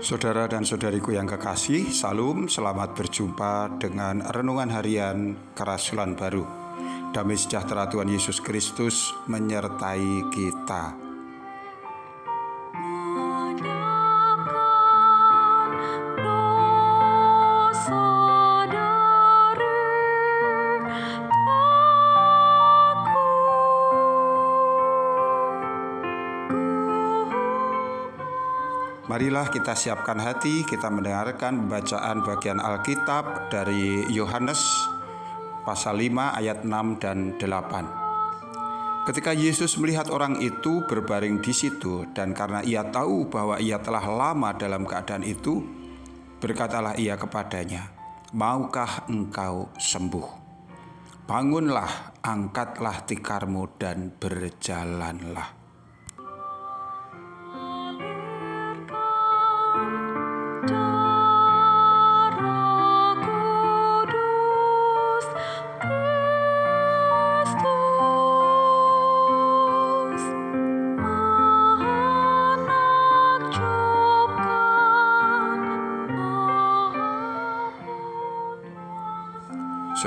Saudara dan saudariku yang kekasih, Salam, selamat berjumpa dengan Renungan Harian Kerasulan Baru. Damai sejahtera Tuhan Yesus Kristus menyertai kita. Marilah kita siapkan hati, kita mendengarkan bacaan bagian Alkitab dari Yohanes pasal 5 ayat 6 dan 8. Ketika Yesus melihat orang itu berbaring di situ, dan karena ia tahu bahwa ia telah lama dalam keadaan itu, berkatalah ia kepadanya, "Maukah engkau sembuh? Bangunlah, angkatlah tikarmu dan berjalanlah."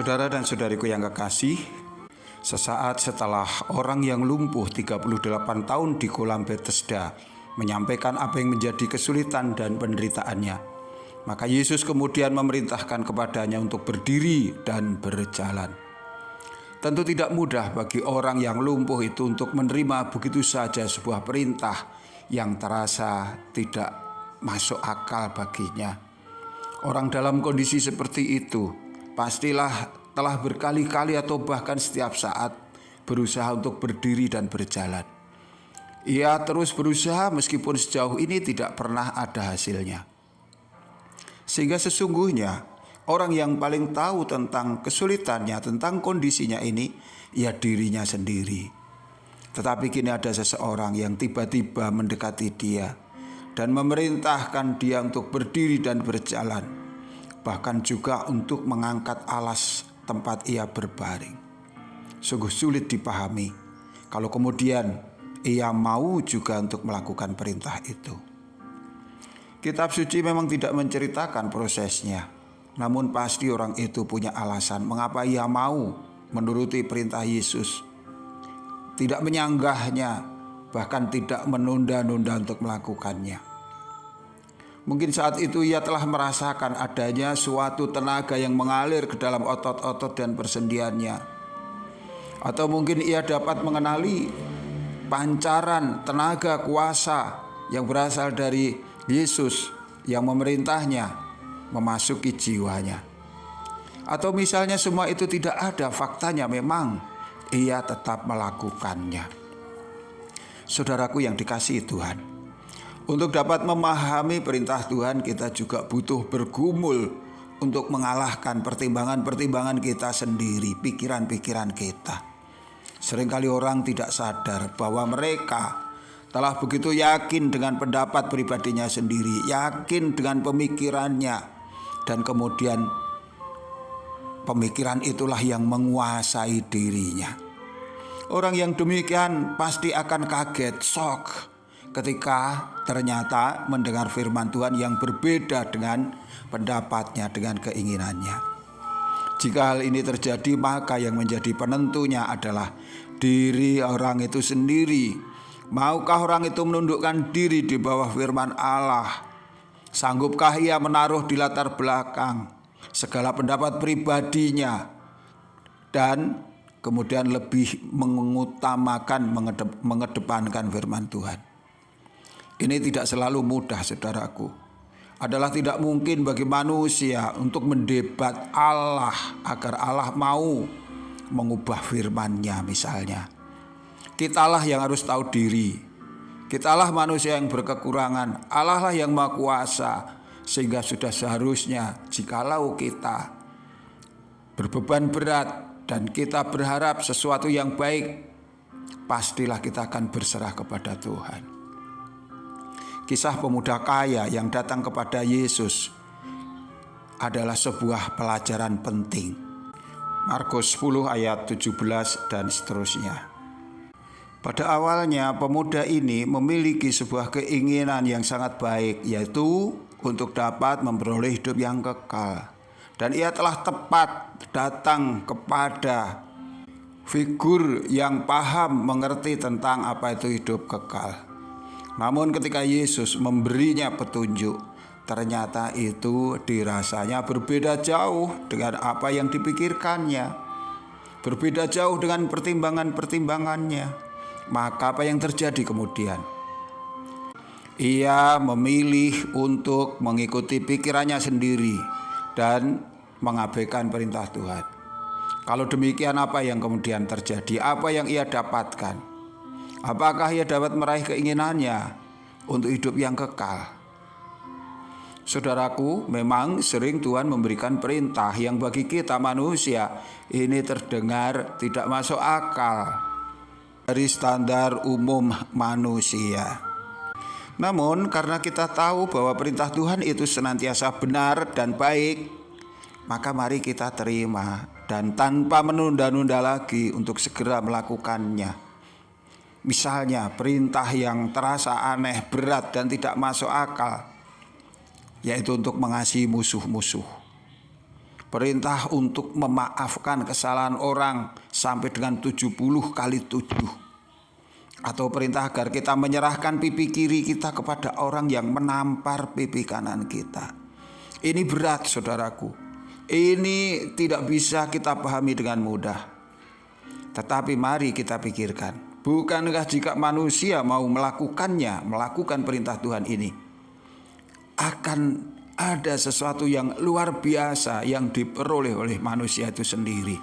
Saudara dan saudariku yang kekasih, sesaat setelah orang yang lumpuh 38 tahun di kolam Bethesda menyampaikan apa yang menjadi kesulitan dan penderitaannya, maka Yesus kemudian memerintahkan kepadanya untuk berdiri dan berjalan. Tentu tidak mudah bagi orang yang lumpuh itu untuk menerima begitu saja sebuah perintah yang terasa tidak masuk akal baginya. Orang dalam kondisi seperti itu pastilah telah berkali-kali atau bahkan setiap saat berusaha untuk berdiri dan berjalan. Ia terus berusaha meskipun sejauh ini tidak pernah ada hasilnya. Sehingga sesungguhnya orang yang paling tahu tentang kesulitannya, tentang kondisinya ini, ya dirinya sendiri. Tetapi kini ada seseorang yang tiba-tiba mendekati dia dan memerintahkan dia untuk berdiri dan berjalan, bahkan juga untuk mengangkat alas tempat ia berbaring. Sungguh sulit dipahami kalau kemudian ia mau juga untuk melakukan perintah itu. Kitab suci memang tidak menceritakan prosesnya, namun pasti orang itu punya alasan mengapa ia mau menuruti perintah Yesus, tidak menyanggahnya, bahkan tidak menunda-nunda untuk melakukannya. Mungkin saat itu ia telah merasakan adanya suatu tenaga yang mengalir ke dalam otot-otot dan persendiannya. Atau mungkin ia dapat mengenali pancaran tenaga kuasa yang berasal dari Yesus yang memerintahnya memasuki jiwanya. Atau misalnya semua itu tidak ada faktanya, memang ia tetap melakukannya. Saudaraku yang dikasihi Tuhan, untuk dapat memahami perintah Tuhan, kita juga butuh bergumul untuk mengalahkan pertimbangan-pertimbangan kita sendiri, pikiran-pikiran kita. Seringkali orang tidak sadar bahwa mereka telah begitu yakin dengan pendapat pribadinya sendiri, yakin dengan pemikirannya, dan kemudian pemikiran itulah yang menguasai dirinya. Orang yang demikian pasti akan kaget, shock, ketika ternyata mendengar firman Tuhan yang berbeda dengan pendapatnya, dengan keinginannya. Jika hal ini terjadi, maka yang menjadi penentunya adalah diri orang itu sendiri. Maukah orang itu menundukkan diri di bawah firman Allah? Sanggupkah ia menaruh di latar belakang segala pendapat pribadinya dan kemudian lebih mengutamakan, mengedepankan firman Tuhan? Ini tidak selalu mudah, saudaraku. Adalah tidak mungkin bagi manusia untuk mendebat Allah agar Allah mau mengubah firman-Nya misalnya. Kitalah yang harus tahu diri. Kitalah manusia yang berkekurangan. Allah lah yang Maha Kuasa. Sehingga sudah seharusnya jikalau kita berbeban berat dan kita berharap sesuatu yang baik, pastilah kita akan berserah kepada Tuhan. Kisah pemuda kaya yang datang kepada Yesus adalah sebuah pelajaran penting. Markus 10 ayat 17 dan seterusnya. Pada awalnya pemuda ini memiliki sebuah keinginan yang sangat baik, yaitu untuk dapat memperoleh hidup yang kekal. Dan ia telah tepat datang kepada figur yang paham mengerti tentang apa itu hidup kekal. Namun ketika Yesus memberinya petunjuk, ternyata itu dirasanya berbeda jauh dengan apa yang dipikirkannya, berbeda jauh dengan pertimbangan-pertimbangannya. Maka apa yang terjadi kemudian? Ia memilih untuk mengikuti pikirannya sendiri dan mengabaikan perintah Tuhan. Kalau demikian, apa yang kemudian terjadi? Apa yang ia dapatkan? Apakah ia dapat meraih keinginannya untuk hidup yang kekal? Saudaraku, memang sering Tuhan memberikan perintah yang bagi kita manusia ini terdengar tidak masuk akal dari standar umum manusia. Namun karena kita tahu bahwa perintah Tuhan itu senantiasa benar dan baik, maka mari kita terima dan tanpa menunda-nunda lagi untuk segera melakukannya. Misalnya perintah yang terasa aneh, berat dan tidak masuk akal, yaitu untuk mengasihi musuh-musuh. Perintah untuk memaafkan kesalahan orang sampai dengan 70 kali 7. Atau perintah agar kita menyerahkan pipi kiri kita kepada orang yang menampar pipi kanan kita. Ini berat, saudaraku. Ini tidak bisa kita pahami dengan mudah. Tetapi mari kita pikirkan, bukankah jika manusia mau melakukannya, melakukan perintah Tuhan ini, akan ada sesuatu yang luar biasa yang diperoleh oleh manusia itu sendiri,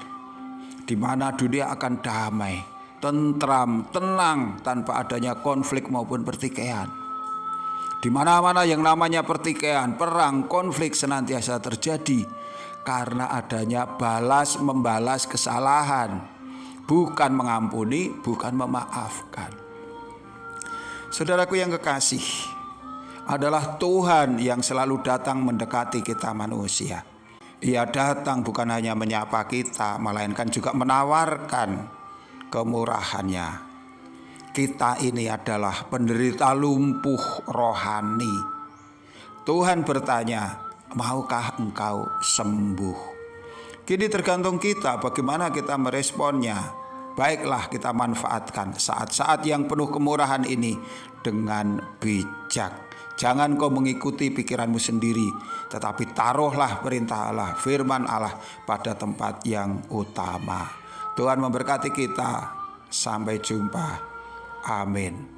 di mana dunia akan damai, tentram, tenang, tanpa adanya konflik maupun pertikaian. Di mana-mana yang namanya pertikaian, perang, konflik senantiasa terjadi karena adanya balas membalas kesalahan, bukan mengampuni, bukan memaafkan. Saudaraku yang kekasih, adalah Tuhan yang selalu datang mendekati kita manusia. Ia datang bukan hanya menyapa kita, melainkan juga menawarkan kemurahannya. Kita ini adalah penderita lumpuh rohani. Tuhan bertanya, maukah engkau sembuh? Kini tergantung kita bagaimana kita meresponnya. Baiklah kita manfaatkan saat-saat yang penuh kemurahan ini dengan bijak. Jangan kau mengikuti pikiranmu sendiri, tetapi taruhlah perintah Allah, firman Allah pada tempat yang utama. Tuhan memberkati kita. Sampai jumpa. Amin.